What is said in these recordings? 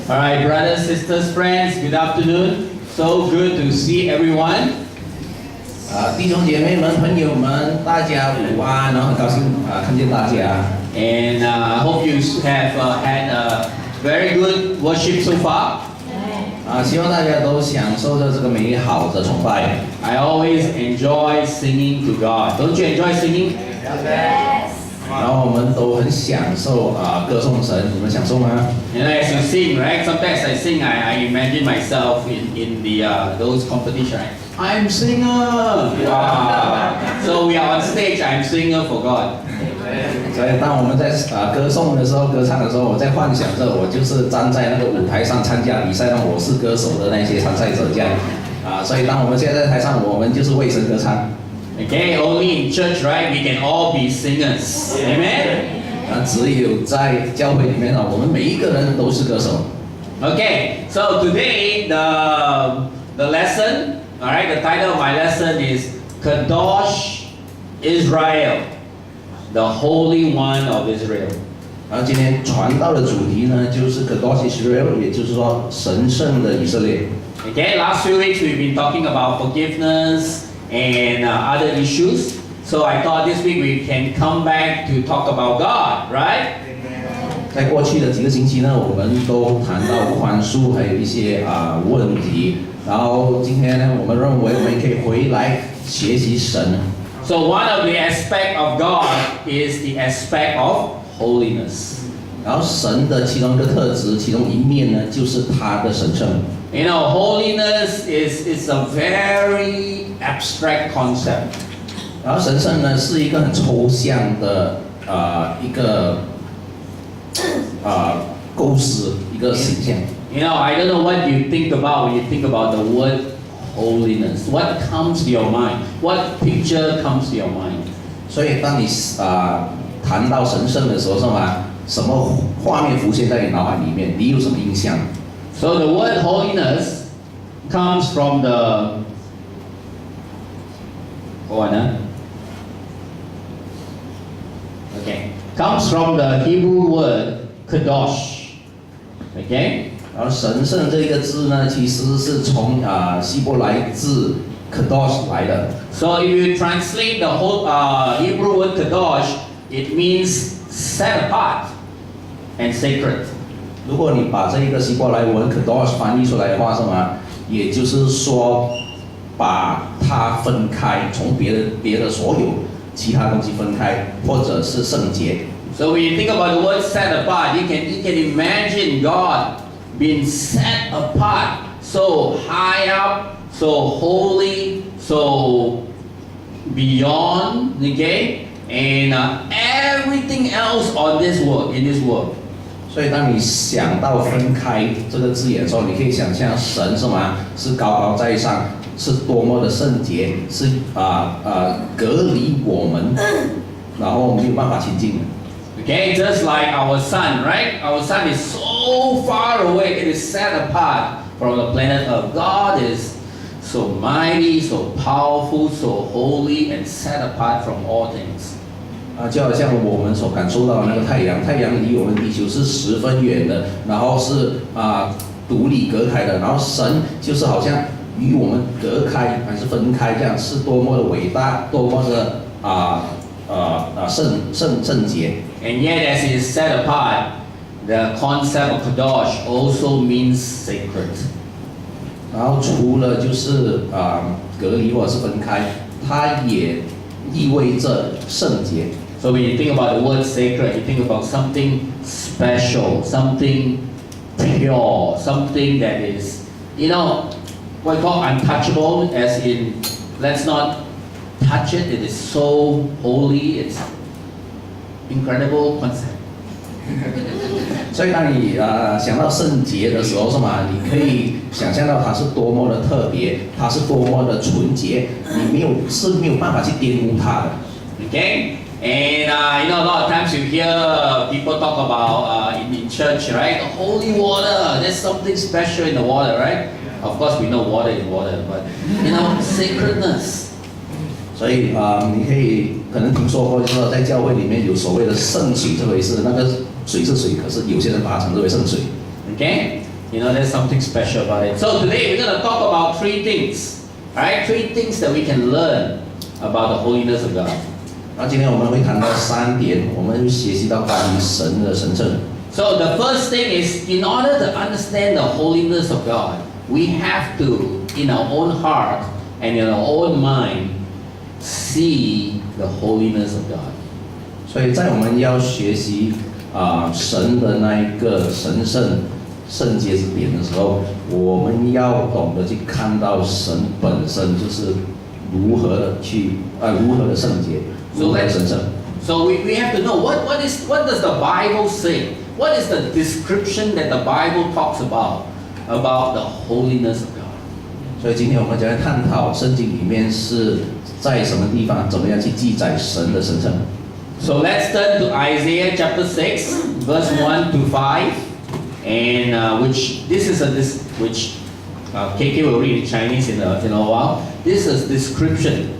All right, brothers, sisters, friends, good afternoon. So good to see everyone. 弟兄姐妹们、朋友们，大家午安，然后很高兴看见大家。And I hope you have had a very good worship so far. 希望大家都享受着这个美好的崇拜。I always enjoy singing to God. Don't you enjoy singing? Yes. 然后我们都很享受歌颂神，你们享受吗？ You know, as you sing, right? Sometimes I sing, I imagine myself in the those competition. Right? I'm singer. Wow. So we are on stage. I'm singer for God. 所以当我们在歌颂的时候、歌唱的时候，我在幻想着我就是站在那个舞台上参加比赛，让我是歌手的那些参赛者这样。所以当我们现在在台上，我们就是为神歌唱。Okay, only in church, right? We can all be singers. Amen. 只有在教会里面呢，我们每一个人都是歌手。Okay, so today the lesson, all right, the title of my lesson is Qedosh Israel, the Holy One of Israel. 然后今天传道的主题呢，就是 Qedosh Israel， 也就是说神圣的以色列。Okay, last few weeks we've been talking about forgiveness and other issues. So I thought this week we can come back to talk about God, right? 在过去的几个星期呢，我们都谈到宽恕，还有一些问题。然后今天呢，我们认为我们可以回来学习神。So one of the aspects of God is the aspect of holiness. 然后神的其中一个特质，其中一面呢，就是他的神圣。You know, holiness is a very abstract concept. 然后神圣呢，是一个很抽象的一个构思，一个形象。You know, I don't know what you think about when you think about the word holiness. What comes to your mind? What picture comes to your mind? 所以当你谈到神圣的时候，是吗？什么画面浮现在你脑海里面？你有什么印象？ So the word holiness comes from the comes from the Hebrew word Qedosh. Okay? 然后神圣这一个字呢，其实是从希伯来字 Qedosh 来的。 So if you translate the whole Hebrew word Qedosh, it means set apart and sacred. 如果你把这一个希伯来文 Qedosh 翻译出来的话，是吗？也就是说，把它分开，从别的所有其他东西分开，或者是圣洁。 So when you think about the word set apart, you can imagine God being set apart, so high up, so holy, so beyond, okay, and everything else on this world, in this world. 所以当你想到分开这个字眼的时候，你可以想象神是吗？是高高在上，是多么的圣洁，是隔离我们，然后没有办法亲近。 Okay, just like our sun, right? Our sun is so far away, it is set apart from the planet Earth. God is so mighty, so powerful, so holy, and set apart from all things. 就好像我们所感受到的那个太阳，太阳离我们地球是十分远的，然后是独立隔开的，然后神就是好像与我们隔开还是分开这样，是多么的伟大，多么的圣洁。 And yet, as it is set apart, the concept of Qedosh also means sacred. 然后除了就是隔离或者是分开，它也意味着圣洁。 So when you think about the word sacred, you think about something special, something pure, something that is, you know, what we call untouchable, as in, let's not touch it. It is so holy. It's incredible concept. 所以当你想到圣洁的时候，是吗？你可以想象到它是多么的特别，它是多么的纯洁，你没有办法去玷污它的。 Okay? And you know, a lot of times you hear people talk about in church, right? The holy water. There's something special in the water, right? Of course, we know water is water, but you know, sacredness. 所以你可能听说过，就是说在教会里面有所谓的圣水这回事，那个水是水，可是有些人把它称之为圣水。Okay? You know, there's something special about it. So today we're going to talk about 3 things. Alright? 3 things that we can learn about the holiness of God. 那今天我们会谈到3点，我们会学习到关于神的神圣。So the first thing is, in order to understand the holiness of God, we have to, in our own heart and in our own mind, see the holiness of God. 所以在我们要学习神的那一个神圣圣洁之点的时候，我们要懂得去看到神本身就是如何的圣洁，如何的神圣。So we have to know what does the Bible say? What is the description that the Bible talks about the holiness of God? 所以今天我们将来探讨圣经里面是在什么地方，怎么样去记载神的神圣。So let's turn to Isaiah chapter 6, verse 1 to 5, and which KK will read in Chinese in a while. This is description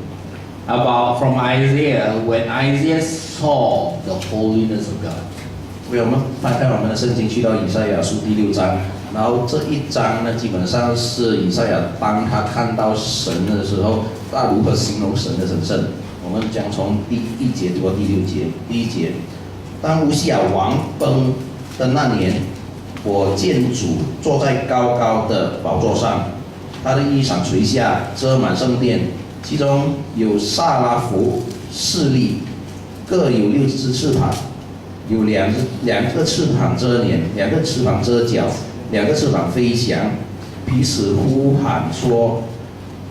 from Isaiah when Isaiah saw the holiness of God. 为我们翻开我们的圣经，去到以赛亚书第6章，然后这一章呢，基本上是以赛亚当他看到神的时候，他如何形容神的神圣。我们将从第1节读到第6节。第1节，当乌西雅王崩的那年，我见主坐在高高的宝座上，他的衣裳垂下，遮满圣殿，其中有撒拉弗4粒，各有6只翅膀，有两个翅膀遮脸，2个翅膀遮脚，2个翅膀飞翔，彼此呼喊说：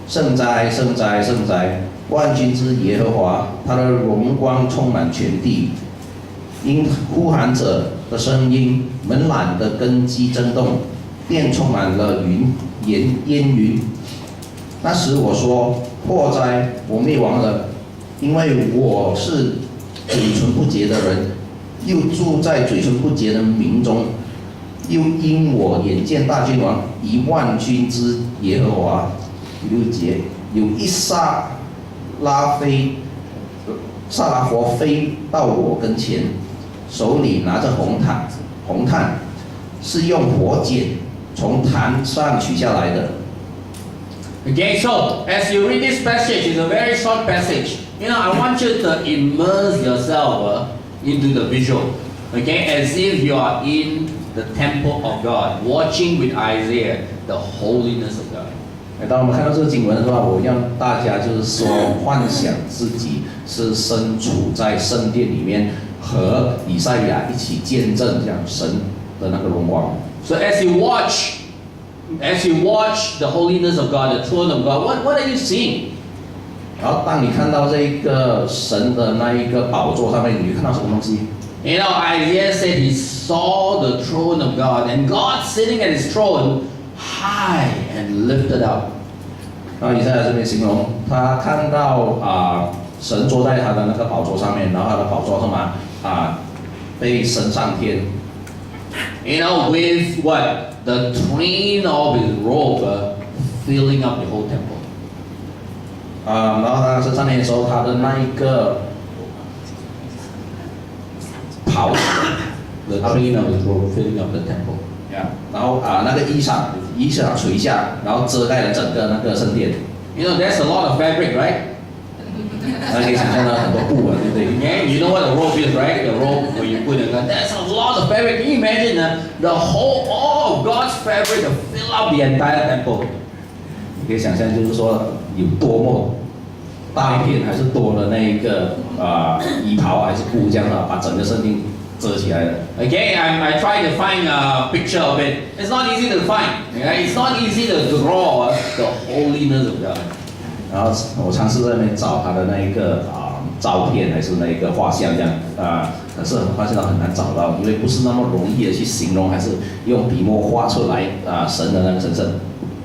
圣哉，圣哉，圣哉！万军之耶和华，他的荣光充满全地。因呼喊者的声音，门栏的根基震动，殿充满了烟云。那时我说：祸哉，我灭亡了，因为我是嘴唇不洁的人，又住在嘴唇不洁的民中，又因我眼见大君王以万军之耶和华。6节，有一撒拉佛飞到我跟前，手里拿着红炭，是用火剪从坛上取下来的。Okay, so as you read this passage, it's a very short passage. You know, I want you to immerse yourself into the visual. Okay, as if you are in the temple of God, watching with Isaiah the holiness of God. 当我们看到这个经文的话，我让大家就是说幻想自己是身处在圣殿里面，和以赛亚一起见证这样神的那个荣光。So as you watch the holiness of God, the throne of God, what are you seeing? 然后当你看到这个神的那一个宝座上面，你看到什么东西？ You know, Isaiah said he saw the throne of God, and God sitting at his throne, high and lifted up. 然后以赛亚这边形容他看到神坐在他的那个宝座上面，然后他的宝座上面被升上天。You know, with what? The train of his robe filling up the whole temple. 然后他升上天的时候，他的那一个袍子 The train of his robe filling up the temple. 然后那个衣裳垂下，然后遮盖了整个那个圣殿。You know, there's a lot of fabric, right? 大家可以想象到很多布对不对 Okay, you know what a robe is, right? The robe where you put it. There's a lot of fabric. Can you imagine all of God's fabric to fill up the entire temple? 你可以想象，就是说有多么大一片，还是多的那一个衣袍还是布这样的，把整个圣殿遮起来了。Okay, I tried to find a picture of it. It's not easy to find. Okay? It's not easy to draw the holiness of God. 然后我尝试在那边找他的那一个照片，还是那一个画像这样可是发现到很难找到，因为不是那么容易的去形容，还是用笔墨画出来神的那个神圣。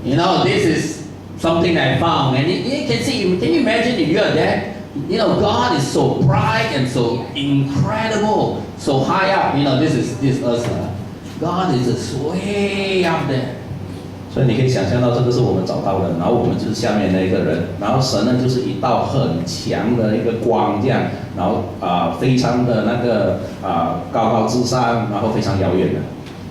You know, this is something I found, and you can see. Can you imagine if you are there? You know, God is so bright and so incredible, so high up. You know, this is us. God is just way up there. 所以你可以想象到这个是我们找到的，然后我们就是下面那一个人，然后神呢就是一道很强的一个光这样，然后非常的那个高高至上，然后非常遥远的。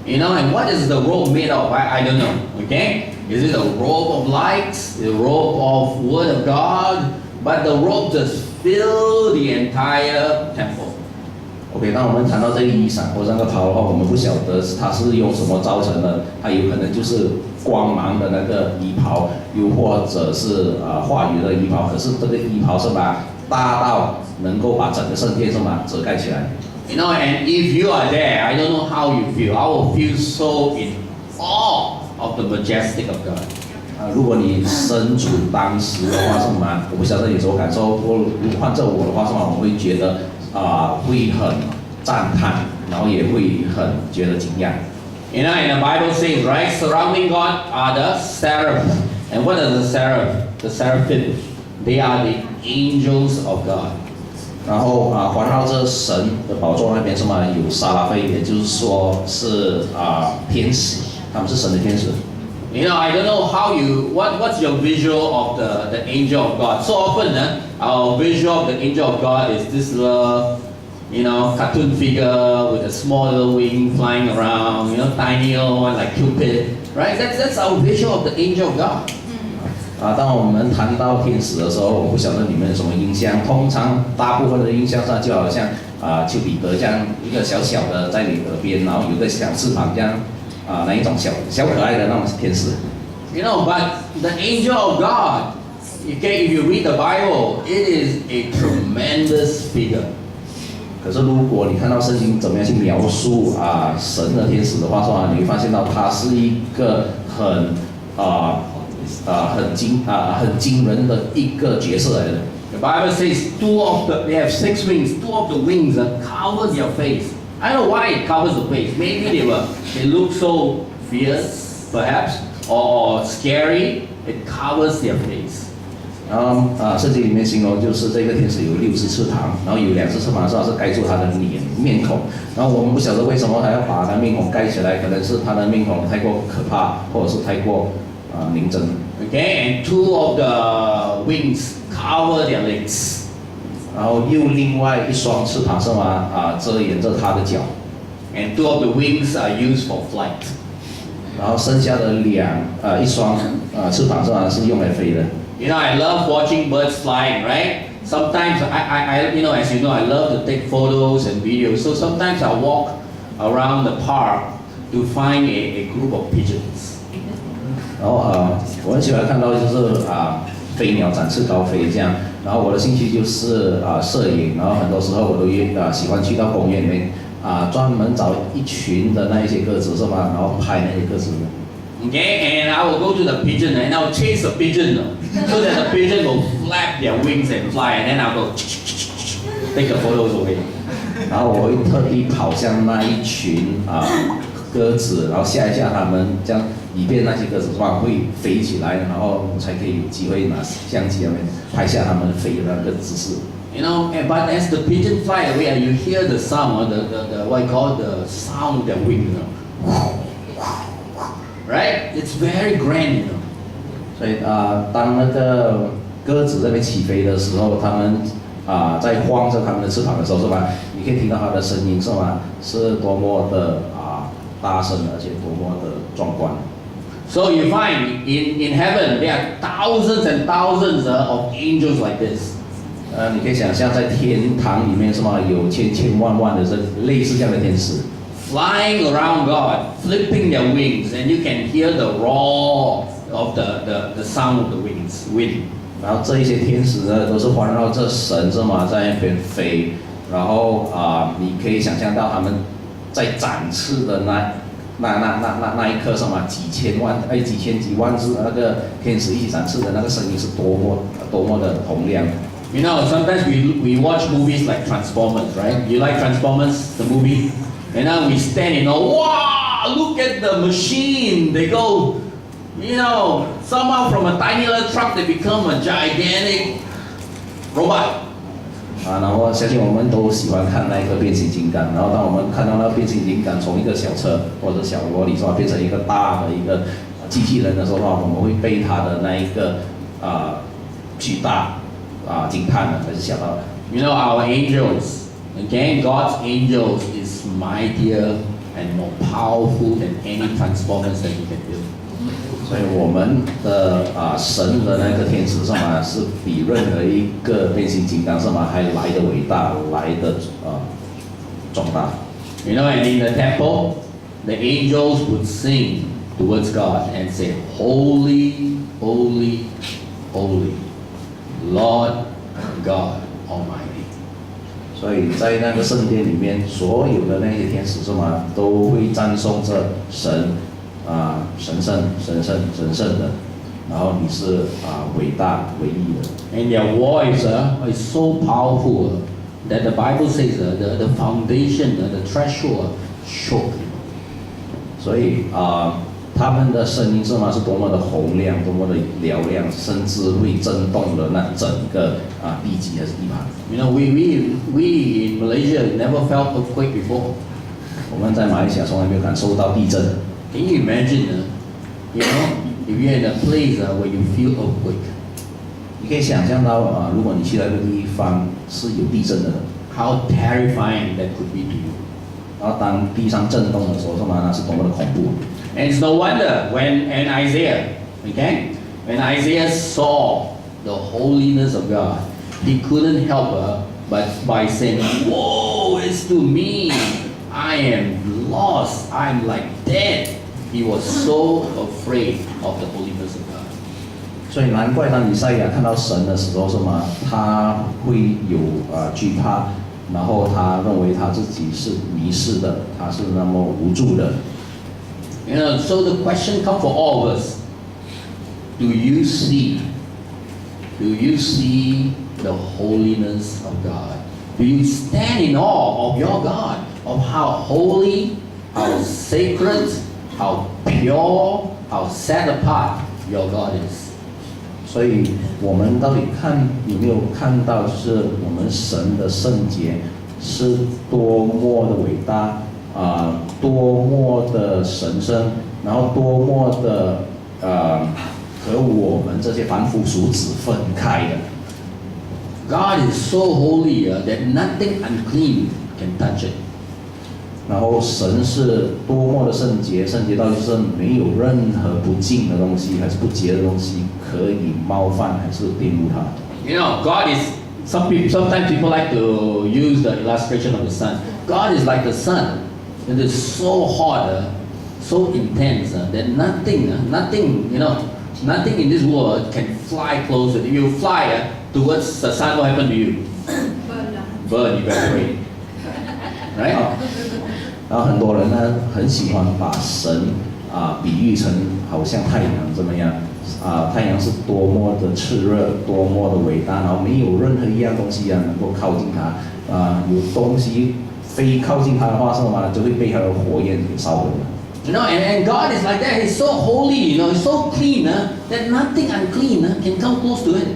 You know, and what is the robe made of? I don't know. Okay, is it a robe of light, a robe of Word of God? But the robe just fill the entire temple. OK， 当我们谈到这个衣裳或者那个袍的话，我们不晓得它是用什么造成的，它有可能就是光芒的那个衣袍，又或者是话语的衣袍。可是这个衣袍是吧，大到能够把整个圣殿是吧遮盖起来。You know, and if you are there, I don't know how you feel. I will feel so in awe of the majestic of God. 如果你身处当时的话是什么？我不晓得有什么感受。如果换做我的话是什么？我会觉得会很赞叹，然后也会很觉得惊讶。You know, and the Bible says, right, surrounding God are the seraphim. And what are the seraphim? The seraphim, they are the angels of God. 然后环绕着神的宝座那边是吗？有撒拉菲，也就是说是天使，他们是神的天使。You know, I don't know how what's your visual of the angel of God. So often, our visual of the angel of God is this little, you know, cartoon figure with a small little wing flying around, you know, tiny little one like Cupid, right? That's our visual of the angel of God. 当我们谈到天使的时候，我不晓得你们有什么印象。通常大部分的印象上就好像丘比特这样一个小小的在你耳边，然后有个小翅膀这样那一种小可爱的那种天使。You know, but the angel of God, okay, if you read the Bible, it is a tremendous figure. 可是如果你看到圣经怎么样去描述神的天使的话，说你会发现到他是一个很惊人的一个角色来的。The Bible says they have 6 wings. 2 of the wings cover their face. I don't know why it covers the face. Maybe they look so fierce, perhaps, or scary. It covers their face. 然后圣经里面形容就是这个天使有6只翅膀，然后有2只翅膀是盖住他的面孔。然后我们不晓得为什么还要把他面孔盖起来，可能是他的面孔太过可怕，或者是太过凝真。Okay, and 2 of the wings cover their legs. 然后又另外一双翅膀是吗？遮掩着他的脚。And 2 of the wings are used for flight. 然后剩下的一双翅膀是用来飞的。You know, I love watching birds flying, right? Sometimes I you know, as you know, I love to take photos and videos. So sometimes I walk around the park to find a group of pigeons. 然后我很喜欢看到就是飞鸟展翅高飞这样。然后我的兴趣就是摄影，然后很多时候我都喜欢去到公园里面专门找一群的那一些鸽子是吧？然后拍那些鸽子。Okay, and I will go to the pigeon and I will chase the pigeon so that the pigeon will flap their wings and fly, and then I'll go take the photos away. 然后我会特地跑向那一群鸽子，然后吓一吓它们，这样以便那些鸽子会飞起来，然后我才可以有机会拿相机拍下它们飞的那个姿势。You know, but as the pigeon fly away, you hear the sound, the what you call the sound of their wing, you know. Right? It's very grand, you know. 所以当那个鸽子在那边起飞的时候，它们在晃着它们的翅膀的时候，是吧？你可以听到它的声音，是吧？是多么的大声，而且多么的壮观。So you find in heaven there are thousands and thousands of angels like this. 你可以想象在天堂里面是吗？有千万的类似这样的天使。Flying around God, flipping their wings, and you can hear the roar of the sound of the wind. 然后这一些天使呢，都是环绕着神是吗，在那边飞。然后你可以想象到他们在展翅的那一刻是吗？几千几万只那个天使一起展翅的那个声音是多么的洪亮。You know, sometimes we watch movies like Transformers, right? You like Transformers, the movie? And now we stand and go, wow, look at the machine. They go, you know, somehow from a tiny little truck they become a gigantic robot. 然后相信我们都喜欢看那个变形金刚。然后当我们看到那变形金刚从一个小车或者小萝莉是吧，变成一个大的一个机器人的时候我们会被它的那一个巨大惊叹的，还是吓到的。You know, our angels, again, God's angels is mightier and more powerful than any transformers that you can do. 所以我们的神的那个天使是吗？是比任何一个变形金刚是吗？还来的伟大，来的壮大。You know, and in the temple, the angels would sing towards God and say, Holy, holy, holy, Lord God Almighty. 所以在那个圣殿里面，所有的那些天使是吗？都会赞颂着神。神圣的，然后你是伟大唯一的。And their voice is so powerful that the Bible says the foundation, the threshold shook. 所以他们的声音是吗？是多么的洪亮，多么的嘹亮，甚至会震动了那整个地基还是地盘。You know, we in Malaysia never felt earthquake before. 我们在马来西亚从来没有感受到地震。Can you imagine, you know, if you're in a place where you feel earthquake? 你可以想象到如果你去那个地方是有地震的 how terrifying that could be to you. 然后当地上震动的时候，那是多么的恐怖。And it's no wonder when Isaiah, okay, when Isaiah saw the holiness of God, he couldn't help but by saying, "Woe is to me! I am lost. I'm like dead." He was so afraid of the holiness of God. 所以难怪当以赛亚看到神的时候，他会有惧怕，然后他认为他自己是迷失的，他是那么无助的。You know, so the question comes for all of us: Do you see the holiness of God? Do you stand in awe of your God, of how holy, how sacred, how pure, how set apart your God is? 所以我们到底有没有看到，就是我们神的圣洁是多么的伟大多么的神圣，然后多么的和我们这些凡夫俗子分开的。God is so holy that nothing unclean can touch it. 然后神是多么的圣洁，圣洁到就是没有任何不净的东西，还是不洁的东西可以冒犯，还是玷污它。You know, God is. Sometimes people like to use the illustration of the sun. God is like the sun. It is so hot, so intense that nothing, nothing in this world can fly closer. If you fly towards the sun, what happens to you? Burn, evaporate. Right? 然后很多人呢很喜欢把神比喻成好像太阳这么样太阳是多么的炽热，多么的伟大，然后没有任何一样东西能够靠近它有东西非靠近它的话，是吗？就会被它的火焰给烧毁了。You know, and God is like that. He's so holy, He's so clean that nothing unclean can come close to it.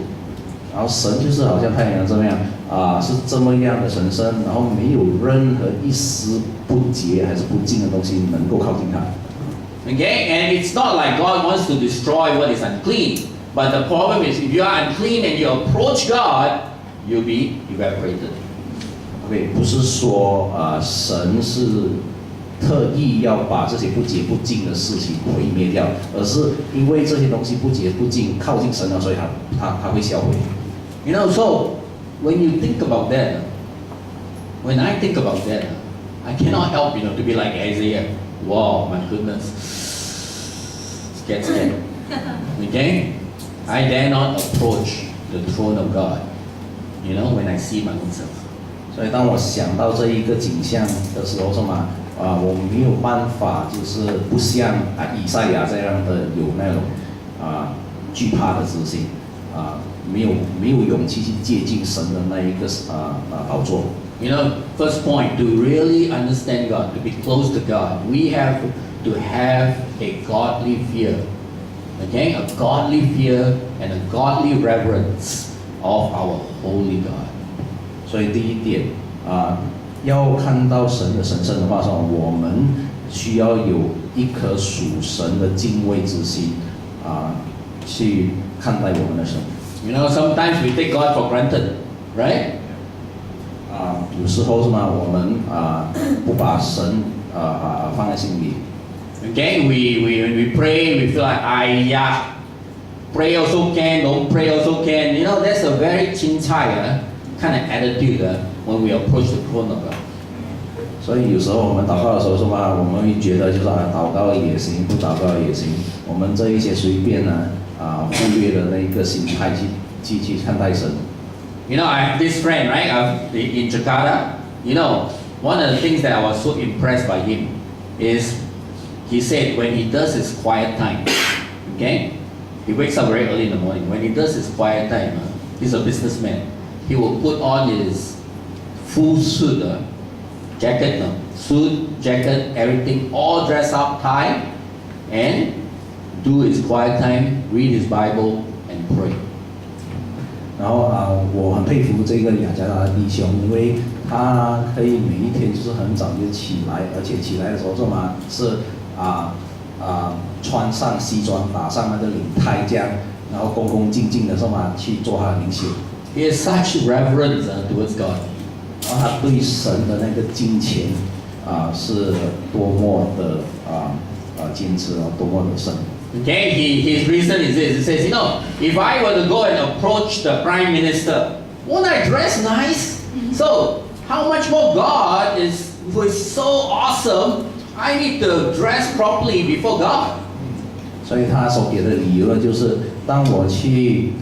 然后神就是好像太阳这么样是这么样的神圣，然后没有任何一丝不洁还是不净的东西能够靠近它。Okay, and it's not like God wants to destroy what is unclean, but the problem is if you are unclean and you approach God, you'll be evaporated. OK， 不是说神是特意要把这些不洁不净的事情毁灭掉，而是因为这些东西不洁不净靠近神了，所以它会销毁。You know, so when you think about that, when I think about that, I cannot help to be like Isaiah. Wow, my goodness, scared. Okay, I dare not approach the throne of God. When I see my own self. 所以当我想到这一个景象的时候，我没有办法，就是不像以赛亚这样的有那种惧怕的自信没有勇气去接近神的那一个宝座。First point, to really understand God, to be close to God, we have to have a godly fear. Okay, a godly fear and a godly reverence of our holy God. 所以第一点要看到神的神圣的话，我们需要有一颗属神的敬畏之心去看待我们的神。You know, sometimes we take God for granted, right? 有时候是吗？我们不把神放在心里。Okay, when we pray, we feel like, pray also can, don't pray also can. You know, that's a very chincai kind of attitude when we approach the throne of God. 所以有时候我们祷告的时候是吧，我们会觉得就是祷告也行，不祷告也行，我们这一些随便忽略的那个心态去看待神。You know, I have this friend, right, in Jakarta. You know, one of the things that I was so impressed by him is he said when he does his quiet time, okay, he wakes up very early in the morning. When he does his quiet time, he's a businessman. He will put on his full suit, jacket, suit, jacket, everything, all dressed up, tie, and do his quiet time, read his Bible, and pray. 然后我很佩服这个雅加达的弟兄，因为他可以每一天就是很早就起来，而且起来的时候是穿上西装，打上那个领呔这样，然后恭恭敬敬的去做他的灵修。He has such reverence towards God. 然后他对神的那个敬虔是多么的坚持多么的深。Okay, his reason is this. He says, you know, if I were to go and approach the Prime Minister, won't I dress nice? So, how much more God who is so awesome, I need to dress properly before God. 所以他所给的理由呢，就是当我去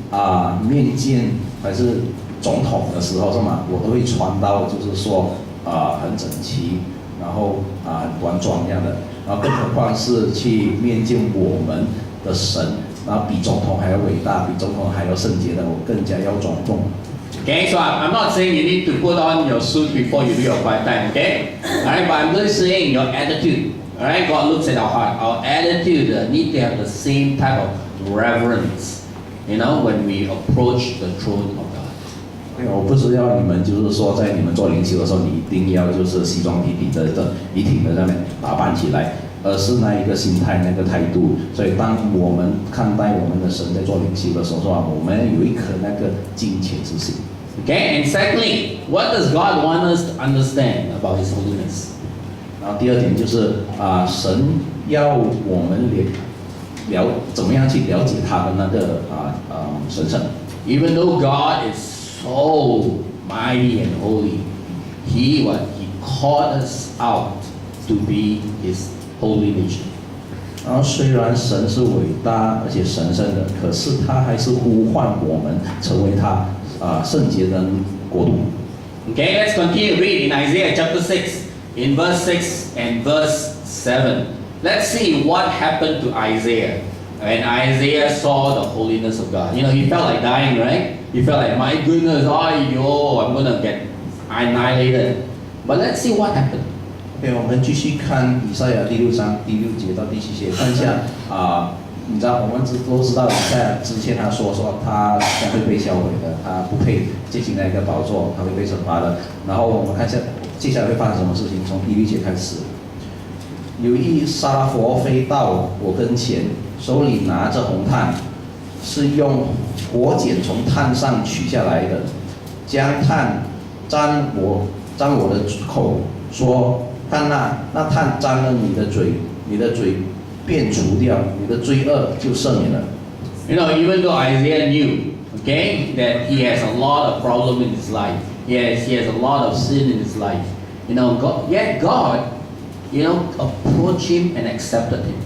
面见还是总统的时候，我都会穿到就是说很整齐，然后很端庄这样的。然后更何况是去面见我们的神，然后比总统还要伟大，比总统还要圣洁的，我更加要庄重。Okay, so I'm not saying you need to put on your suit before you do your quiet time, okay? Alright, but I'm just saying your attitude. Alright, God looks at our heart. Our attitude need to have the same type of reverence, you know, when we approach the throne of God. 我不是要你们就是说在你们做灵修的时候，你一定要就是西装笔挺的在那边打扮起来，而是那一个心态那个态度。所以当我们看待我们的神在做灵修的时候，我们有一颗那个敬虔之心。Okay, and secondly, what does God want us to understand about His holiness? 然后第二点就是神要我们怎么样去了解他的那个神圣。Even though God is so mighty and holy, He called us out to be His holy nation. 然后虽然神是伟大而且神圣的，可是他还是呼唤我们成为他圣洁的国度。Okay, let's continue read in Isaiah chapter 6, in verse 6 and verse 7. Let's see what happened to Isaiah when Isaiah saw the holiness of God. You know, he felt like dying, right? He felt like, my goodness, I'm going to get annihilated. But let's see what happened. 对，我们继续看以赛亚第6章第6节到第7节，看一下你知道我们都知道以赛亚之前他说他将会被销毁的，他不配进行那个宝座，他会被惩罚的。然后我们看一下接下来会发生什么事情，从第6节开始。有一沙拉佛飞到我跟前，手里拿着红炭，是用火剪从炭上取下来的，将炭沾我的口，说：“看那炭沾了你的嘴，你的嘴便除掉，你的罪恶就赦免了。” You know, even though Isaiah knew, okay, that he has a lot of problem in his life, he has a lot of sin in his life, you know, yet God, you know, approached him and accepted him.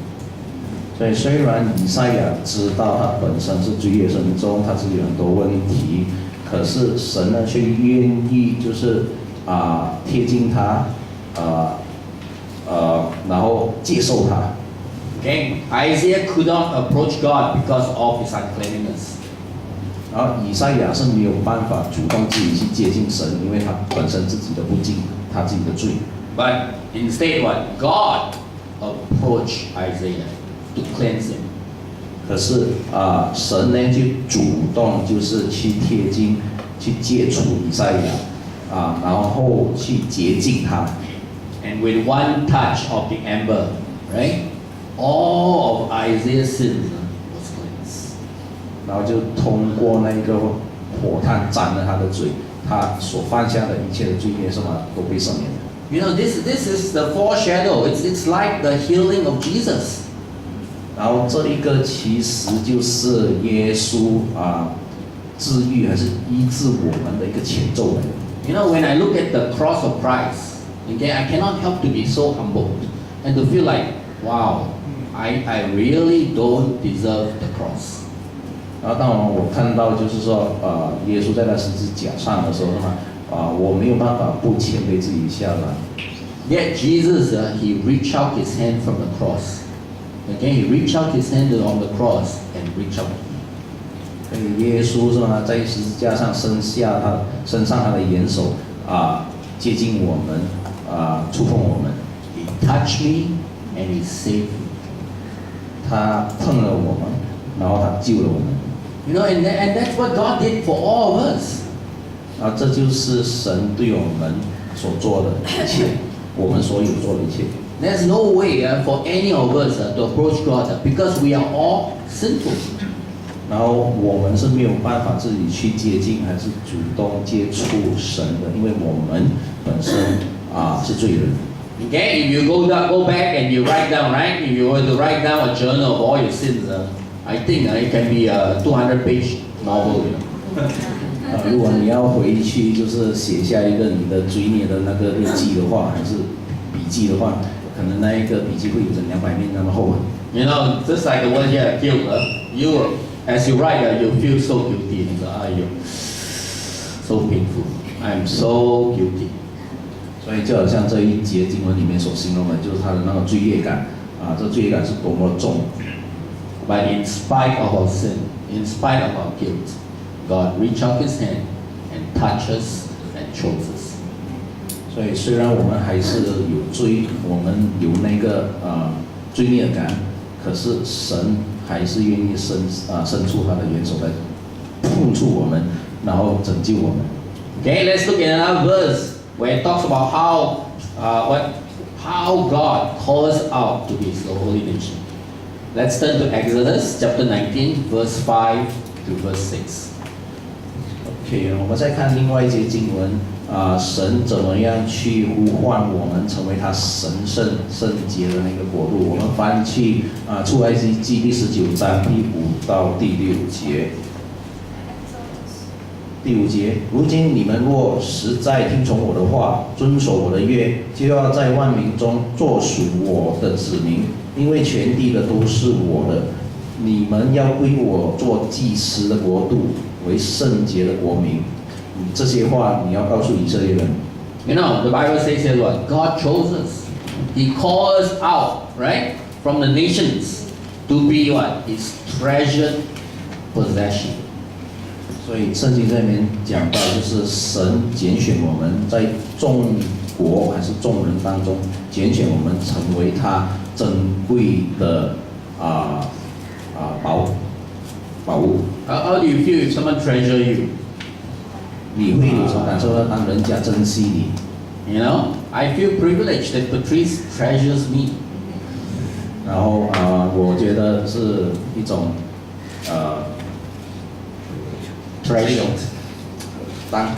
所以虽然以赛亚知道他本身是罪孽深重，他自己有很多问题，可是神呢却愿意就是贴近他，然后接受他。Okay, Isaiah could not approach God because of his uncleanness. 然后以赛亚是没有办法主动自己去接近神，因为他本身自己的不敬，他自己的罪。But instead, what? God approached Isaiah to cleanse him. 可是神呢就主动就是去贴近，去接触以赛亚，然后去洁净他。and with one touch of the ember, right, all of Isaiah's sins was cleansed. 然后就通过那个火炭沾了他的嘴，他所犯下的一切的罪孽什么都被赦免了。You know, this is the foreshadow. It's like the healing of Jesus. 然后这一个其实就是耶稣治愈还是医治我们的一个前奏来的。You know, when I look at the cross of Christ, okay, I cannot help to be so humbled and to feel like, wow, I really don't deserve the cross. 然后当我看到就是说耶稣在那十字架上的时候呢，我没有办法不谦卑自己下来。Yet Jesus, he reached out his hand from the cross. Okay, he reached out his hand on the cross and reached out. 耶稣是吧，在十字架上伸上他的援手接近我们触碰我们。He touched me and he saved me. 他碰了我们，然后他救了我们。You know, and that's what God did for all of us. 这就是神对我们所做的一切，我们所有做的一切。There's no way for any of us to approach God because we are all sinful. 然后我们是没有办法自己去接近，还是主动接触神的，因为我们本身是罪人。Okay, if you go back and you write down, right? If you were to write down a journal of all your sins, I think it can be a 200-page novel. You know? 如果你要回去就是写下一个你的罪孽的那个日记的话，还是笔记的话，可能那一个笔记会有着200面那么厚。You know, just like the one here, guilt. You, as you write, you feel so guilty. So painful. I'm so guilty. 所以就好像这一节经文里面所形容的，就是他的那个罪孽感这罪孽感是多么重。But in spite of our sin, in spite of our guilt, God reached out His hand and touched us and chose us. 所以虽然我们还是有罪，我们有那个罪孽感，可是神还是愿意伸出他的援手来碰触我们，然后拯救我们。Okay, let's look at another verse where it talks about how God calls out to His holy nation. Let's turn to Exodus chapter 19, verse 5 to verse 6. OK， 我们再看另外一节经文神怎么样去呼唤我们成为他神圣洁的那个国度？我们翻去出埃及记第19章第5到第6节。第5节，如今你们若实在听从我的话，遵守我的约，就要在万民中做属我的子民，因为全地的都是我的。你们要归我做祭司的国度，为圣洁的国民。这些话你要告诉以色列人。You know, the Bible says here what? God chose us. He called us out, right, from the nations to be what? His treasured possession. 所以圣经这里面讲到，就是神拣选我们在众国还是众人当中拣选我们成为他珍贵的宝物。How do you feel if someone treasure you? 你会有什么感受呢？当人家珍惜你。You know, I feel privileged that Patrice treasures me. 然后我觉得是一种treasure. 当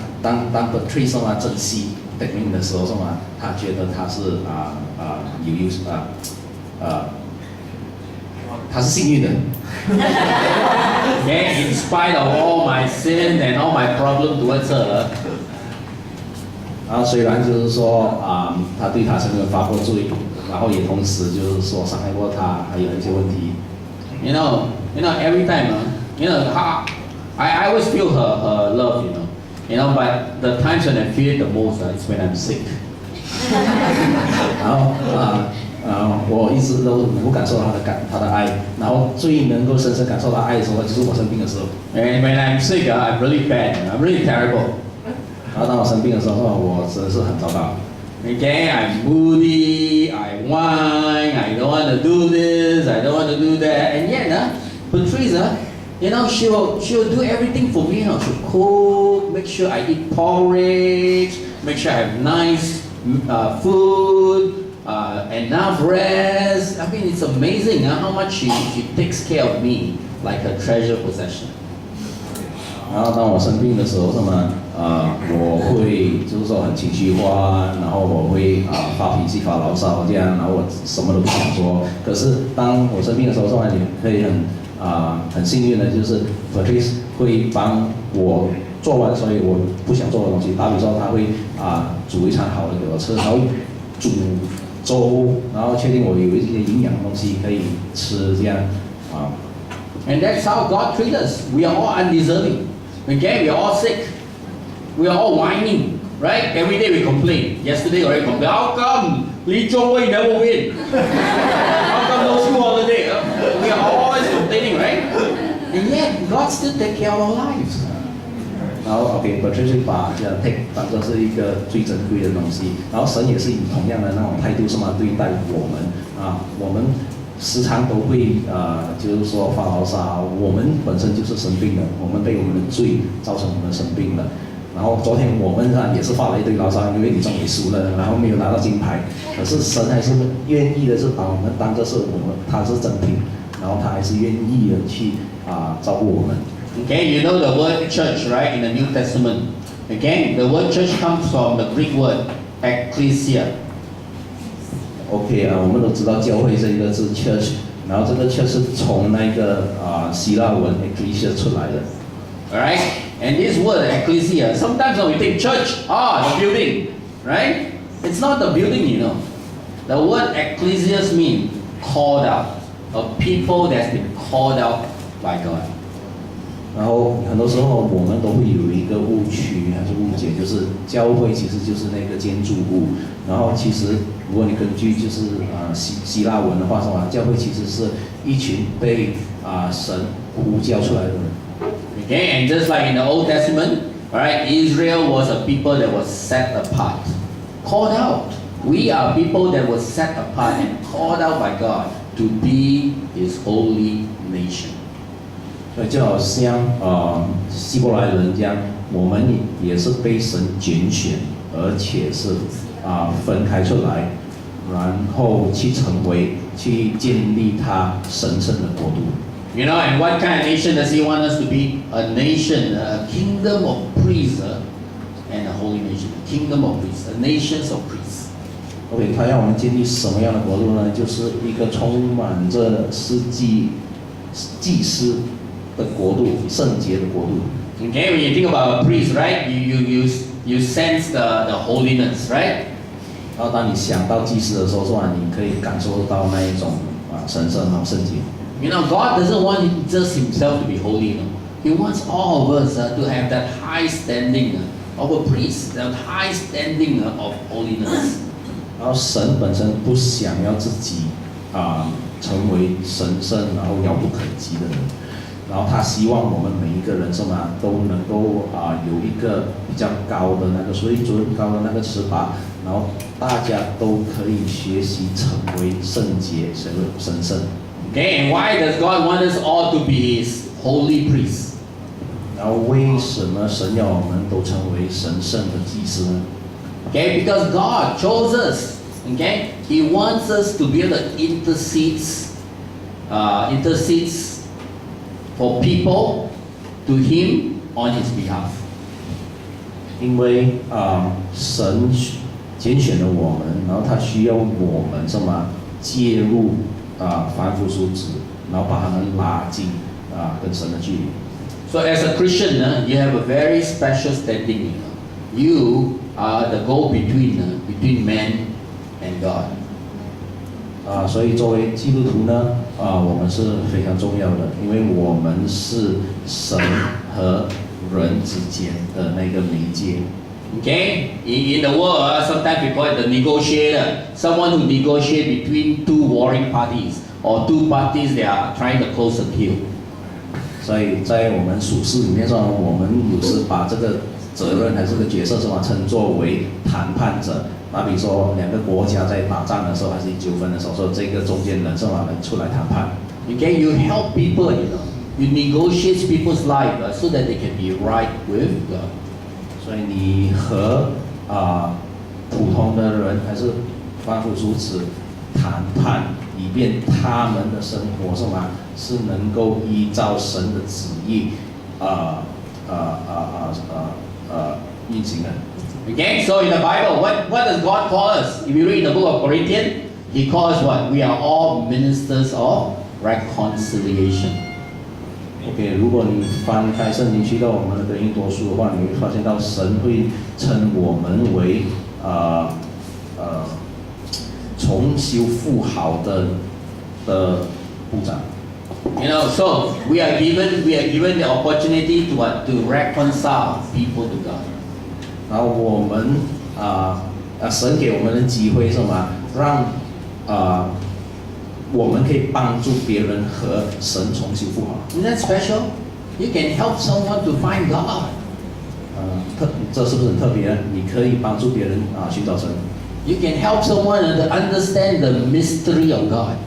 Patrice 嘛珍惜Technique 的时候，是吗？他觉得他是他是幸运的。Okay, in spite of all my sin and all my problem towards her. 然后虽然就是说他对他曾经发过罪，然后也同时就是说伤害过他，还有一些问题。You know, every time, I always feel her love, but the times when I feel it the most is when I'm sick. 然后我一直都能够感受到他的爱，然后最能够深深感受到爱的时候，就是我生病的时候。And when I'm sick, I'm really bad. I'm really terrible. 然后当我生病的时候，我真的是很糟糕。Okay, I'm moody, I whine, I don't want to do this, I don't want to do that, and yet, Patrice, she'll do everything for me. She'll cook, make sure I eat porridge, make sure I have nice food, enough rest. I mean, it's amazing how much she takes care of me like a treasured possession. 然后当我生病的时候，我会就是说很情绪化，然后我会发脾气、发牢骚这样，然后我什么都不想说。可是当我生病的时候，你可以很幸运的，就是 Patrice 会帮我做完所以我不想做的东西。打比说，他会煮一餐好的给我吃，然后煮粥，然后确定我有一些营养的东西可以吃这样And that's how God treats us. We are all undeserving. Okay, we are all sick. We are all whining, right? Every day we complain. Yesterday already complained. How come Lee Chong Wei never win? How come no school holiday? We are always complaining, right? And yet God still take care of our lives. 然后 OK，Patrice 把这 take 当作是一个最珍贵的东西，然后神也是以同样的那种态度对待我们我们时常都会就是说发牢骚，我们本身就是生病的，我们被我们的罪造成我们生病了。然后昨天我们也是发了一堆牢骚，因为你终于输了，然后没有拿到金牌。可是神还是愿意的是把我们当作是他是真品，然后他还是愿意的去照顾我们。Okay, you know the word church, right? In the New Testament. Okay, the word church comes from the Greek word ecclesia. OK 我们都知道教会这个字 church， 然后这个 church 是从那个希腊文 ecclesia 出来的。Alright, and this word ecclesia, sometimes when we think church, the building, right? It's not the building, you know. The word ecclesia means called out, a people that's been called out by God. 然后很多时候我们都会有一个误区还是误解，就是教会其实就是那个建筑物。然后其实如果你根据就是希腊文的话教会其实是一群被神呼叫出来的人。Okay, and just like in the Old Testament, alright, Israel was a people that was set apart, called out. We are people that were set apart and called out by God to be His holy nation. 所以就好像希伯来人这样，我们也是被神拣选，而且是分开出来，然后去建立他神圣的国度。You know, and what kind of nation does He want us to be? A nation, a kingdom of priests, and a holy nation. A kingdom of priests, a nation of priests. OK， 他要我们建立什么样的国度呢？就是一个充满着祭司的国度，圣洁的国度。Okay, when you think about a priest, right? You sense the holiness, right? 然后当你想到祭司的时候，你可以感受到那一种神圣和圣洁。You know, God doesn't want just Himself to be holy. You know? He wants all of us to have that high standing of a priest, that high standing of holiness. 然后神本身不想要自己成为神圣，然后遥不可及的人。然后他希望我们每一个人都能够有一个比较高的那个水准，高的那个尺把，然后大家都可以学习成为圣洁、神圣。Okay, and why does God want us all to be His holy priests? 然后为什么神要我们都成为神圣的祭司呢？ Okay, because God chose us. Okay, He wants us to be able to intercedes for people to Him on His behalf. 因为神拣选了我们，然后他需要我们介入凡夫俗子，然后把他们拉近跟神的距离。So as a Christian, you have a very special standing. You are the go-between man and God. 所以作为基督徒呢，我们是非常重要的，因为我们是神和人之间的那个媒介。Okay, in the world, sometimes we call it the negotiator, someone who negotiates between two warring parties or two parties that are trying to close a deal. 所以在我们属世里面我们有时把这个责任还是这个角色称作为谈判者。打比说两个国家在打仗的时候还是纠纷的时候，说这个中间人能出来谈判。Okay, you help people, you negotiate people's life so that they can be right with God. 所以你和普通的人还是反复如此谈判，以便他们的生活是能够依照神的旨意运行的。Okay, so in the Bible, what does God call us? If you read the book of Corinthians, He calls what? We are all ministers of reconciliation. OK， 如果你翻开圣经去到我们的哥林多书的话，你会发现到神会称我们为重修复好的部长。You know, so we are given the opportunity to reconcile people to God. 然后我们神给我们的机会是什么？让我们可以帮助别人和神重修复好。Isn't that special? You can help someone to find God. 这是不是很特别呢？你可以帮助别人寻找神。You can help someone to understand the mystery of God.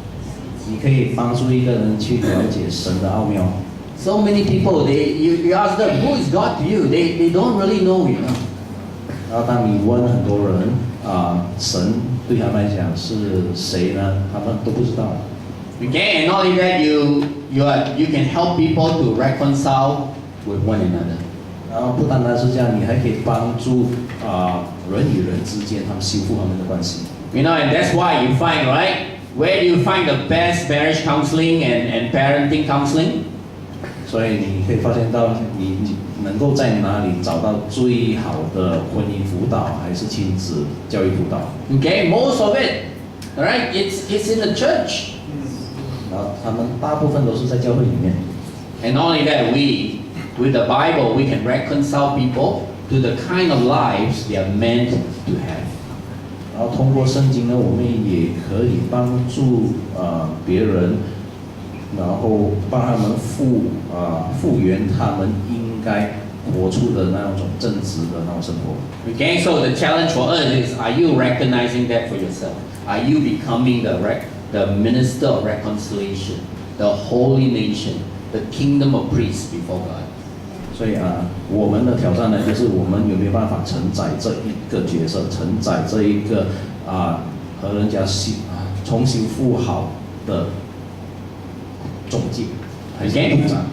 你可以帮助一个人去了解神的奥妙。So many people, you ask them, who is God to you? They don't really know, you know. 然后当你问很多人神对他们来讲是谁呢？他们都不知道。Okay, and not only that, you can help people to reconcile with one another. 然后不单单是这样，你还可以帮助人与人之间他们修复他们的关系。You know, and that's why you find, right? Where do you find the best marriage counseling and parenting counseling? 所以你可以发现到你能够在哪里找到最好的婚姻辅导，还是亲子教育辅导 Okay, most of it, all right? It's in the church. 然后他们大部分都是在教会里面。And not only that, with the Bible, we can reconcile people to the kind of lives they are meant to have. 然后通过圣经呢，我们也可以帮助别人，然后帮他们复原他们应该活出的那种正直的那种生活。Okay, so the challenge for us is: are you recognizing that for yourself? Are you becoming the minister of reconciliation, the holy nation, the kingdom of priests before God? 所以我们的挑战呢，就是我们有没有办法承载这一个角色，承载这一个和人家重新复好的中介，还是部长。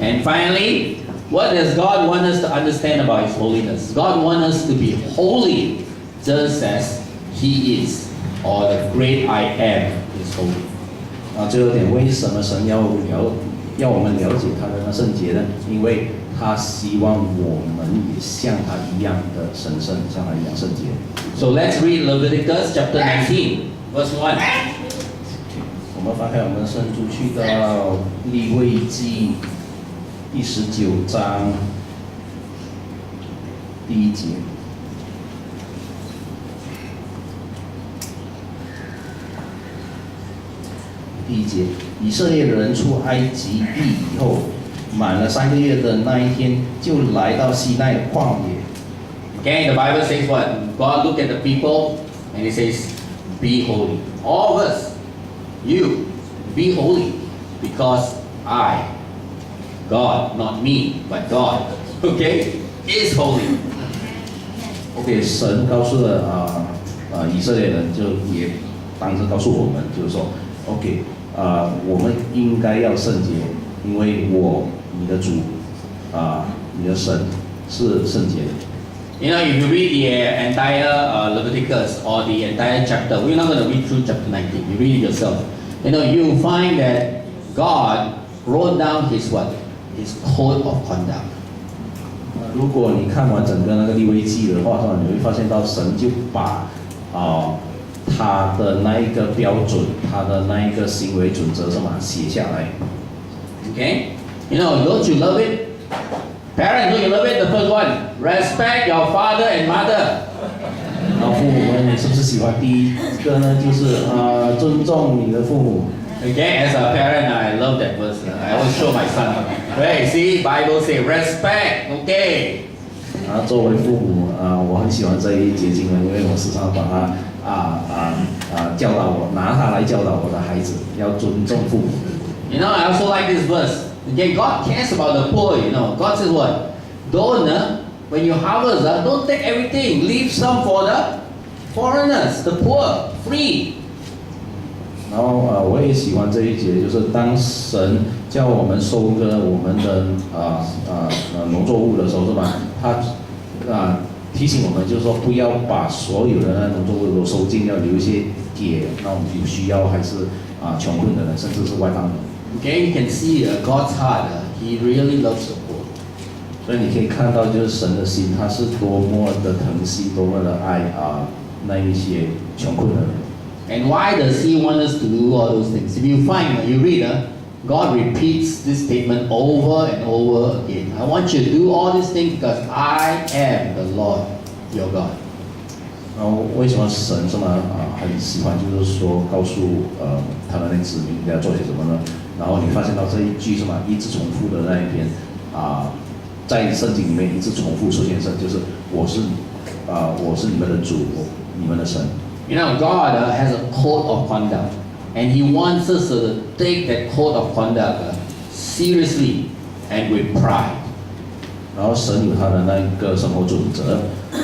And finally, what does God want us to understand about His holiness? God wants us to be holy, just as He is, or the great I am is holy. 最后一点，为什么神要我们了解他的圣洁呢？因为他希望我们也像他一样的神圣，像他一样圣洁。So let's read Leviticus chapter 19, verse 1. 我们翻开我们的圣经去到利未记第19章第1节。第1节，以色列人出埃及地以后，满了3个月的那一天，就来到西奈的旷野。Okay, the Bible says what? God looked at the people and He says, "Be holy." All of us, you, be holy, because I, God, not me, but God, okay, is holy. OK， 神告诉了以色列人，就也当着告诉我们，就是说 ，OK， 我们应该要圣洁，因为你的主，你的神是圣洁的。You know, if you read the entire Leviticus or the entire chapter, we're not going to read through chapter 19. You read it yourself. You know, you find that God wrote down His what? His code of conduct. 如果你看完整个那个利未记的话，你会发现到神就把他的那一个标准，他的那一个行为准则什么写下来。Okay? You know, don't you love it? Parents, don't you love it? The first one, respect your father and mother. 然后父母们，你是不是喜欢第一个呢？就是尊重你的父母。Okay, as a parent, I love that verse. I always show my son. Right? See, Bible say respect. Okay. 作为父母我很喜欢这一节经文，因为我时常把它教导我，拿它来教导我的孩子，要尊重父母。You know, I also like this verse. Okay, God cares about the poor. You know, God says what? Don't when you harvest, don't take everything. Leave some for the foreigners, the poor, free. 然后我也喜欢这一节，就是当神叫我们收割我们的农作物的时候，是吧？他提醒我们，就是说不要把所有的农作物都收尽，要留一些给那种有需要还是穷困的人，甚至是外邦人。Okay, you can see God's heart. He really loves the poor. 所以你可以看到，就是神的心，他是多么的疼惜，多么的爱那一些穷困的人。And why does He want us to do all those things? If you find, you read, God repeats this statement over and over again. I want you to do all these things because I am the Lord your God. 然后为什么神这么很喜欢，就是说告诉他的那子民要做些什么呢？然后你发现到这一句什么一直重复的那一篇在圣经里面一直重复出现的，就是我是你们的主，你们的神。You know, God has a code of conduct, and He wants us to take that code of conduct seriously and with pride. 然后神有他的那一个生活准则，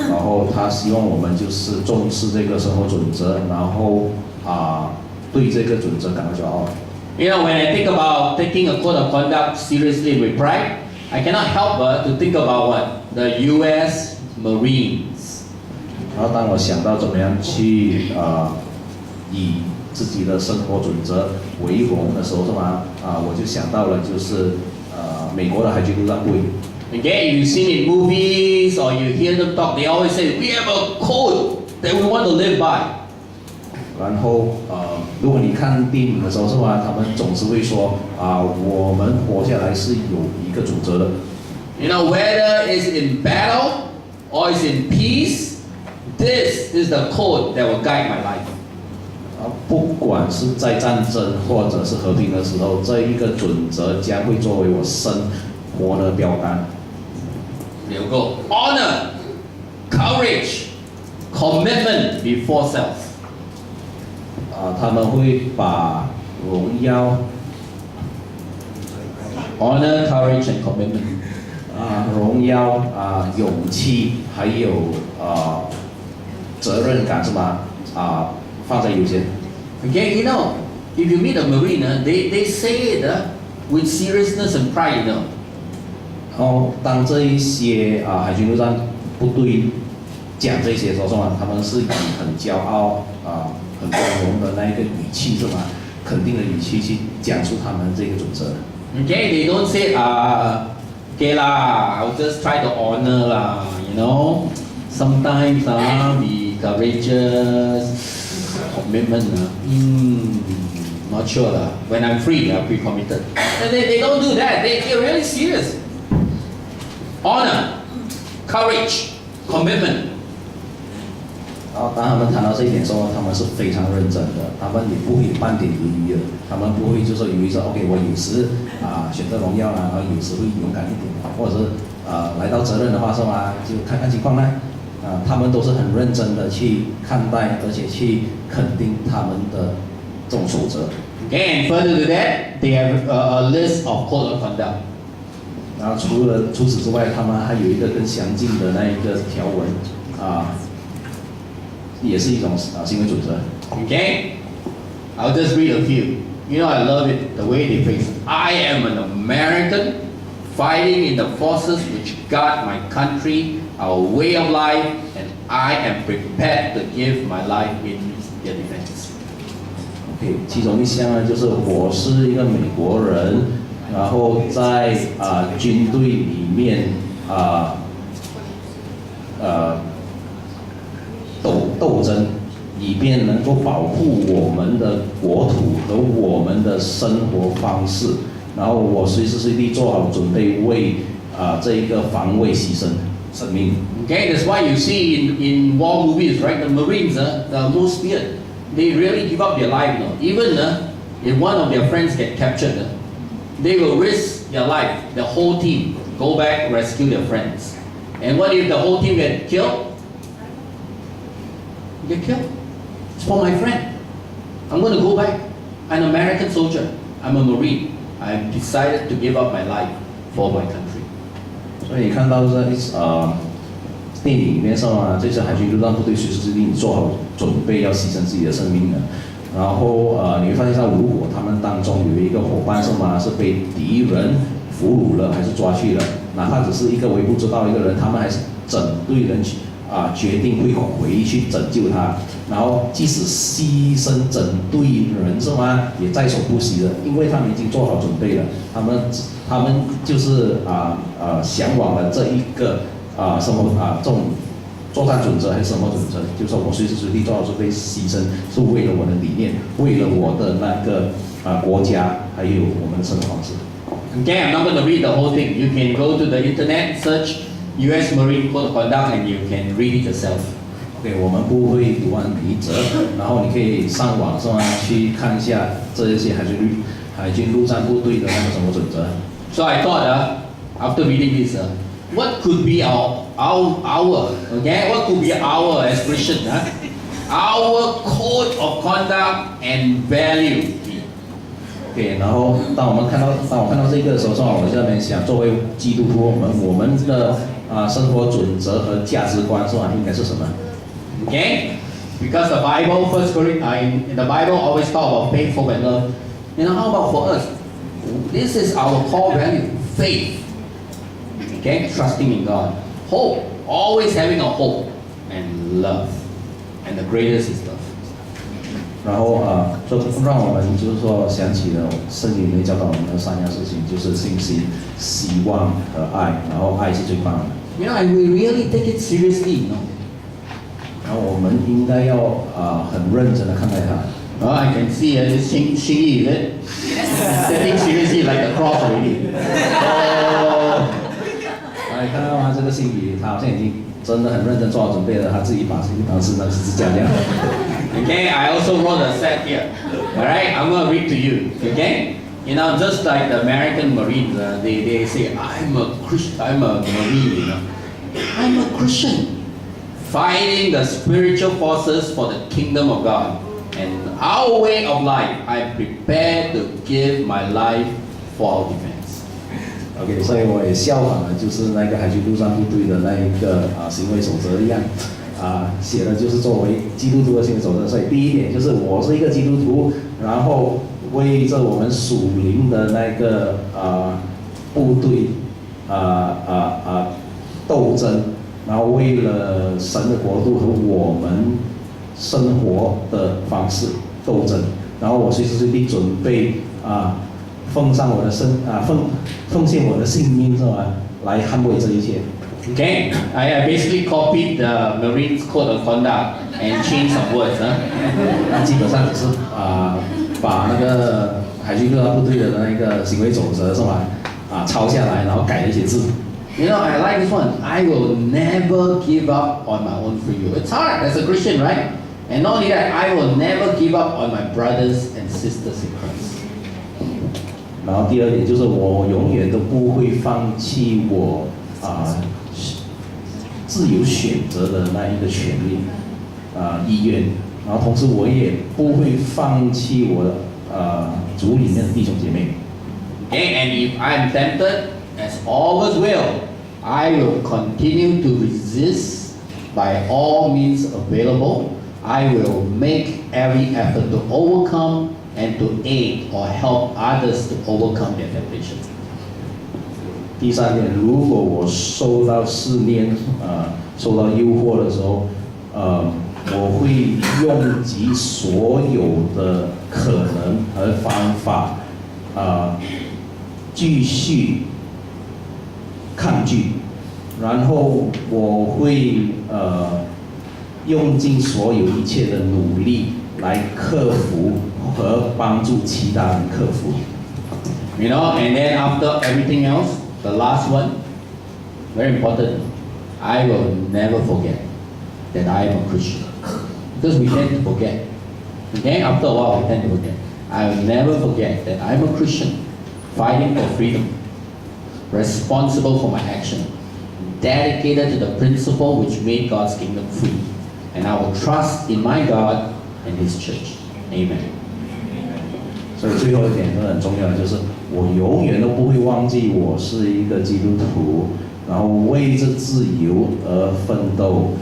然后他希望我们就是重视这个生活准则，然后对这个准则感到骄傲。You know, when I think about taking a code of conduct seriously with pride, I cannot help but to think about what? The U.S. Marines. 然后当我想到怎么样去以自己的生活准则为荣的时候，是吗？我就想到了就是美国的海军陆战队。Okay, you've seen in movies or you hear them talk, they always say, we have a code that we want to live by. 然后如果你看电影的时候，是吧？他们总是会说我们活下来是有一个准则的。You know, whether it's in battle or it's in peace, this is the code that will guide my life. 不管是在战争或者是和平的时候，这一个准则将会作为我生活的标杆。There you go. Honor, courage, commitment before self. 他们会把荣耀 honor, courage, and commitment. 荣耀勇气还有责任感是吗？放在优先。Okay, you know, if you meet a Marine, they say it with seriousness and pride, you know. 然后当这一些海军陆战部队讲这些时候，是吗？他们是以很骄傲很光荣的那一个语气，是吗？肯定的语气去讲出他们这个准则。Okay, they don't say okay lah, I'll just try to honor lah, you know. Sometimes be courageous, commitment not sure lah. When I'm free, I'll be committed. They don't do that. They're really serious. Honor, courage, commitment. 然后当他们谈到这一点的时候，他们是非常认真的，他们也不会半点犹豫的，他们不会就说犹豫说 OK， 我有时选择荣耀啦，然后有时会勇敢一点，或者是来到责任的话是吗？就看看情况呢。他们都是很认真的去看待，而且去肯定他们的这种守则。Okay, and further to that, they have a list of code of conduct. 然后除此之外，他们还有一个更详尽的那一个条文也是一种行为准则。Okay, I'll just read a few. You know, I love it the way they phrase. I am an American fighting in the forces which guard my country, our way of life, and I am prepared to give my life in their defense. OK， 其中一项呢，就是我是一个美国人，然后在军队里面斗争，以便能够保护我们的国土和我们的生活方式。然后我随时随地做好准备为这一个防卫牺牲生命。Okay, that's why you see in war movies, right? The Marines, the most feared, they really give up their life. Even if one of their friends get captured, they will risk their life. The whole team go back rescue their friends. And what if the whole team get killed? Get killed. It's for my friend. I'm going to go back. I'm an American soldier. I'm a Marine. I've decided to give up my life for my country. 所以看到这电影里面说啊，这些海军陆战部队随时随地你做好准备要牺牲自己的生命的。然后你会发现到，如果他们当中有一个伙伴是被敌人俘虏了，还是抓去了，哪怕只是一个微不足道的一个人，他们还是整队人决定会回去拯救他。然后即使牺牲整队人也在所不惜的，因为他们已经做好准备了。他们就是向往了这一个这种作战准则还是什么准则？就是说我随时随地做好准备牺牲，是为了我的理念，为了我的那个国家，还有我们的生活方式。Okay, I'm not going to read the whole thing. You can go to the internet, search U.S. Marine Code of Conduct, and you can read it yourself. OK， 我们不会读完每一则，然后你可以上网去看一下这些海军陆战部队的那个生活准则。So I thought, after reading this, what could be our okay? What could be our as Christians, our code of conduct and value? OK， 然后当我看到这个的时候，我在那边想，作为基督徒，我们的生活准则和价值观应该是什么 ？Okay, because the Bible, in the Bible always talk about faith, hope, and love. How about for us? This is our core value: faith. Okay, trusting in God. Hope, always having a hope, and love. And the greatest is love. 然后就让我们就是说想起了圣经里面教导我们的3样事情，就是信心、希望和爱。然后爱是最棒的。And we really take it seriously, 然后我们应该要很认真的看待它。Oh, I can see this Xing Yi, is it? Taking seriously like the cross already. 你看到吗？这个心仪，他好像已经真的很认真做好准备了，他自己把自己当是那十字架这样。Okay, I also wrote a set here. All right, I'm going to read to you. Okay, just like the American Marines, they say, I'm a Marine. I'm a Christian, fighting the spiritual forces for the kingdom of God. And our way of life, I'm prepared to give my life for our defense. OK， 所以我也效仿了，就是那个海军陆战部队的那一个行为守则一样，写的就是作为基督徒的行为守则。所以第一点就是我是一个基督徒，然后为着我们属灵的那个部队斗争，然后为了神的国度和我们生活的方式斗争，然后我随时随地准备奉献我的性命来捍卫这一切。Okay, I basically copied the Marines Code of Conduct and changed some words. 那基本上只是把那个海军陆战部队的那个行为守则抄下来，然后改了一些字。I like this one. I will never give up on my own free will. It's hard as a Christian, right? And not only that, I will never give up on my brothers and sisters in Christ. 然后第二点就是我永远都不会放弃我自由选择的那一个权利意愿，然后同时我也不会放弃我族里面的弟兄姐妹。Okay, and if I'm tempted, as always will, I will continue to resist by all means available. I will make every effort to overcome and to aid or help others to overcome their temptation. 第三点，如果我受到试炼，受到诱惑的时候，我会用尽所有的可能和方法，继续抗拒，然后我会用尽所有一切的努力来克服和帮助其他人克服。And then after everything else, the last one, very important, I will never forget that I am a Christian. Because we tend to forget. Okay, after a while we tend to forget. I will never forget that I am a Christian, fighting for freedom, responsible for my action, dedicated to the principle which made God's kingdom free. And I will trust in my God and His church. Amen. 所以最后一点都很重要的就是，我永远都不会忘记我是一个基督徒，然后为着自由而奋斗，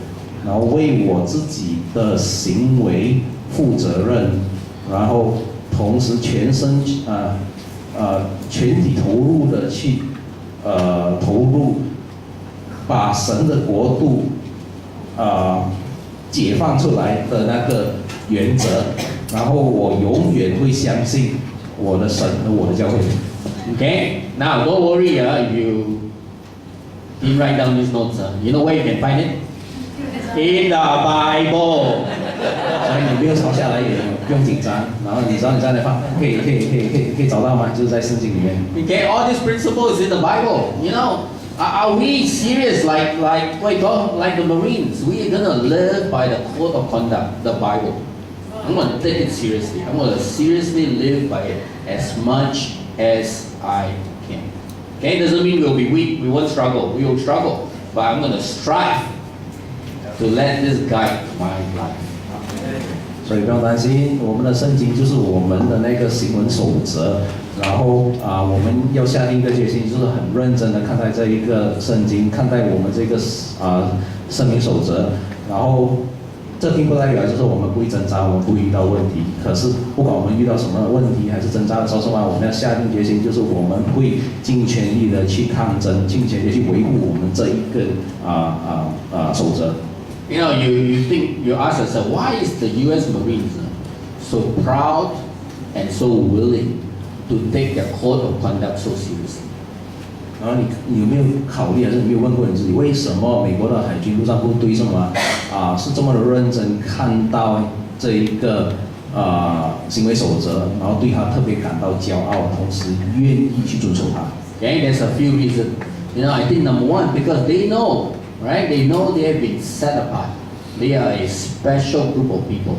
然后为我自己的行为负责任，然后同时全体投入的去投入，把神的国度解放出来的那个原则，然后我永远会相信我的神和我的教会。Okay, now don't worry if you didn't write down these notes. You know where you can find it? In the Bible. 所以你没有抄下来也不用紧张，然后你知道你在哪放，可以找到吗？就是在圣经里面。Okay, all these principles in the Bible. You know, are we serious like the Marines? We are gonna live by the code of conduct, the Bible. I'm gonna take it seriously. I'm gonna seriously live by it as much as I can. Okay, doesn't mean we'll be weak. We won't struggle. We will struggle, but I'm gonna strive to let this guide my life. 所以不用担心，我们的圣经就是我们的那个行文守则，然后我们要下定一个决心，就是很认真的看待这一个圣经，看待我们这个生命守则，然后这并不代表就是我们不会挣扎，我们不会遇到问题。可是不管我们遇到什么问题还是挣扎的时候，我们要下定决心，就是我们会尽全力的去抗争，尽全力去维护我们这一个守则。You know, you ask yourself, why is the U.S. Marines so proud and so willing to take their code of conduct so seriously? 然后你有没有考虑，还是你有没有问过你自己，为什么美国的海军陆战部队是这么的认真看到这一个行为守则，然后对他特别感到骄傲，同时愿意去遵守它？ Okay, there's a few reasons. You know, I think number one, because they know. Right? They know they have been set apart. They are a special group of people.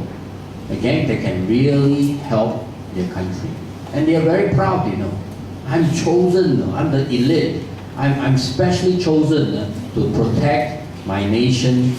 Again, they can really help their country. And they are very proud, you know. I'm chosen, I'm the elite. I'm specially chosen to protect my nation, .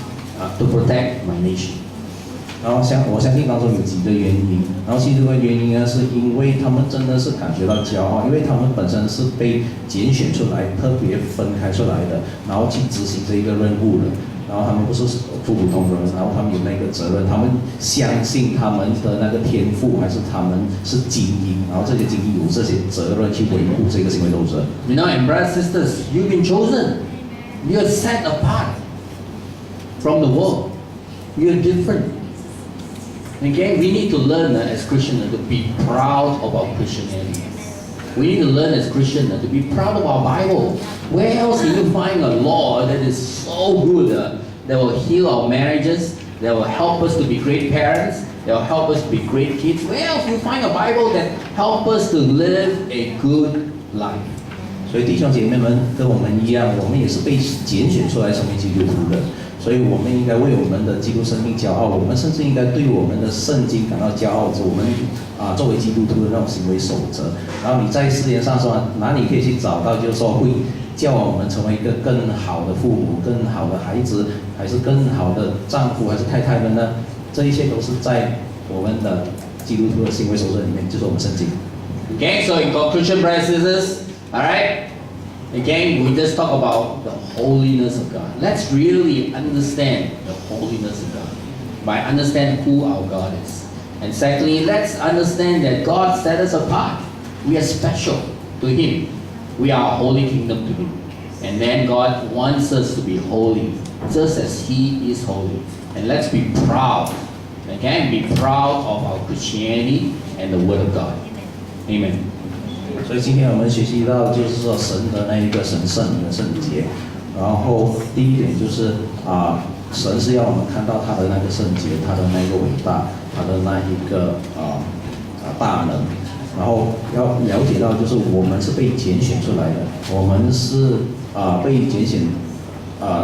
然后我相信当中有几个原因，然后其中的原因呢，是因为他们真的是感觉到骄傲，因为他们本身是被拣选出来，特别分开出来的，然后去执行这一个任务的，然后他们不是普通人，然后他们有那个责任，他们相信他们的那个天赋，还是他们是精英，然后这些精英有这些责任去维护这个行为守则。You know, and brothers and sisters, you've been chosen. You're set apart from the world. You're different. Okay, we need to learn as Christians to be proud of our Christianity. We need to learn as Christians to be proud of our Bible. Where else can you find a law that is so good that will heal our marriages, that will help us to be great parents, that will help us to be great kids? Where else can you find a Bible that helps us to live a good life? 所以弟兄姐妹们跟我们一样，我们也是被拣选出来成为基督徒的。所以我们应该为我们的基督生命骄傲，我们甚至应该对我们的圣经感到骄傲，我们作为基督徒的那种行为守则。然后你在世界上说哪里可以去找到，就是说会叫我们成为一个更好的父母、更好的孩子，还是更好的丈夫还是太太的呢？这一切都是在我们的基督徒的行为守则里面，就是我们圣经。Okay, so in conclusion, brothers and sisters, all right. Again, we just talk about the holiness of God. Let's really understand the holiness of God by understand who our God is. And secondly, let's understand that God set us apart. We are special to Him. We are a holy kingdom to Him. And then God wants us to be holy, just as He is holy. And let's be proud. Again, be proud of our Christianity and the Word of God. Amen. 所以今天我们学习到，就是说神的那一个神圣的圣洁。然后第一点就是神是要我们看到他的那个圣洁，他的那个伟大，他的那一个大能。然后要了解到，就是我们是被拣选出来的，我们是被拣选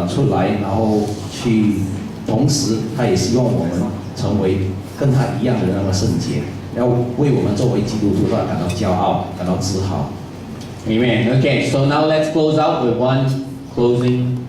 出来，然后去，同时他也希望我们成为跟他一样的那个圣洁。要为我们作为基督徒感到骄傲，感到自豪。 Amen. Okay, so now let's close out with one closing